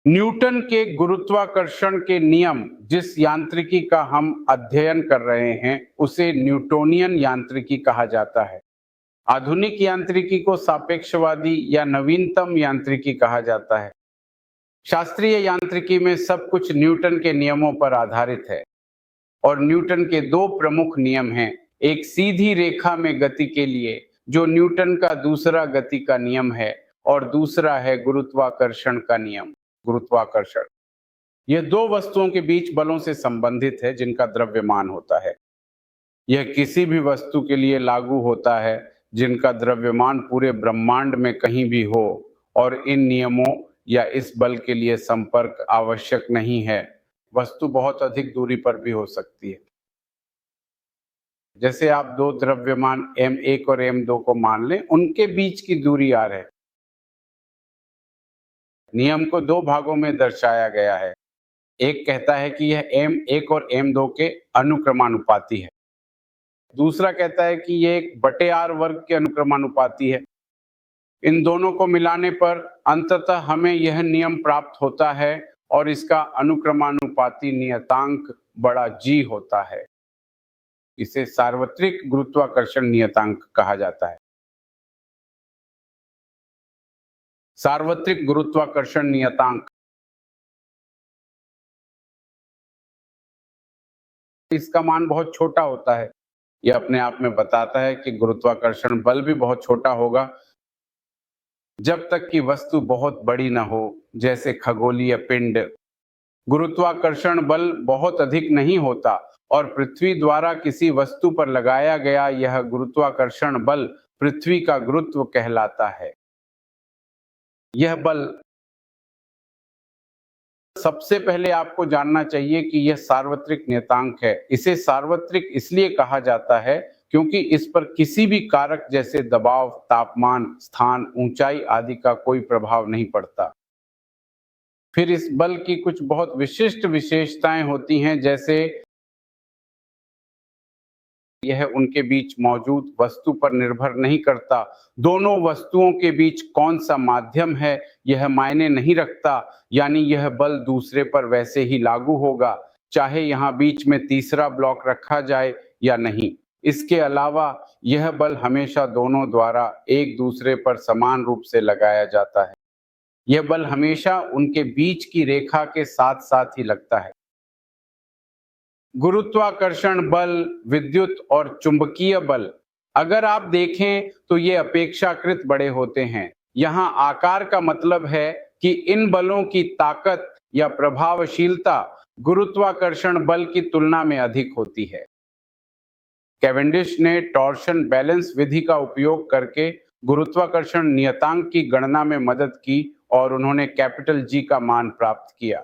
Newton के गुरुत्वाकर्षण के नियम जिस यांत्रिकी का हम अध्ययन कर रहे हैं उसे न्यूटोनियन यांत्रिकी कहा जाता है। आधुनिक यांत्रिकी को सापेक्षवादी या नवीनतम यांत्रिकी कहा जाता है। शास्त्रीय यांत्रिकी में सब कुछ न्यूटन के नियमों पर आधारित है और न्यूटन के दो प्रमुख नियम हैं। एक सीधी रेखा में गति के लिए जो न्यूटन का दूसरा गति का नियम है और दूसरा है गुरुत्वाकर्षण का नियम। गुरुत्वाकर्षण यह दो वस्तुओं के बीच बलों से संबंधित है जिनका द्रव्यमान होता है। यह किसी भी वस्तु के लिए लागू होता है जिनका द्रव्यमान पूरे ब्रह्मांड में कहीं भी हो और इन नियमों या इस बल के लिए संपर्क आवश्यक नहीं है। वस्तु बहुत अधिक दूरी पर भी हो सकती है। जैसे आप दो द्रव्यमान m1 और m2 को मान लें, उनके बीच की दूरी r है। नियम को दो भागों में दर्शाया गया है। एक कहता है कि यह m1 और m2 के अनुक्रमानुपाती है। दूसरा कहता है कि यह 1/r वर्ग के अनुक्रमानुपाती है। इन दोनों को मिलाने पर अंततः हमें यह नियम प्राप्त होता है और इसका अनुक्रमानुपाती नियतांक बड़ा G होता है। इसे सार्वत्रिक गुरुत्वाकर्षण नियतांक कहा जाता है। सार्वत्रिक गुरुत्वाकर्षण नियतांक इसका मान बहुत छोटा होता है। यह अपने आप में बताता है कि गुरुत्वाकर्षण बल भी बहुत छोटा होगा जब तक कि वस्तु बहुत बड़ी न हो, जैसे खगोलीय पिंड। गुरुत्वाकर्षण बल बहुत अधिक नहीं होता और पृथ्वी द्वारा किसी वस्तु पर लगाया गया यह गुरुत्वाकर्षण बल पृथ्वी का गुरुत्व कहलाता है। यह बल सबसे पहले आपको जानना चाहिए कि यह सार्वत्रिक नियतांक है। इसे सार्वत्रिक इसलिए कहा जाता है क्योंकि इस पर किसी भी कारक जैसे दबाव, तापमान, स्थान, ऊंचाई आदि का कोई प्रभाव नहीं पड़ता। फिर इस बल की कुछ बहुत विशिष्ट विशेषताएं होती हैं, जैसे यह उनके बीच मौजूद वस्तु पर निर्भर नहीं करता। दोनों वस्तुओं के बीच कौन सा माध्यम है यह मायने नहीं रखता, यानी यह बल दूसरे पर वैसे ही लागू होगा चाहे यहाँ बीच में तीसरा ब्लॉक रखा जाए या नहीं। इसके अलावा यह बल हमेशा दोनों द्वारा एक दूसरे पर समान रूप से लगाया जाता है। यह बल हमेशा उनके बीच की रेखा के साथ साथ ही लगता है। गुरुत्वाकर्षण बल, विद्युत और चुंबकीय बल अगर आप देखें तो ये अपेक्षाकृत बड़े होते हैं। यहाँ आकार का मतलब है कि इन बलों की ताकत या प्रभावशीलता गुरुत्वाकर्षण बल की तुलना में अधिक होती है। कैवेंडिश ने टॉर्शन बैलेंस विधि का उपयोग करके गुरुत्वाकर्षण नियतांक की गणना में मदद की और उन्होंने कैपिटल G का मान प्राप्त किया।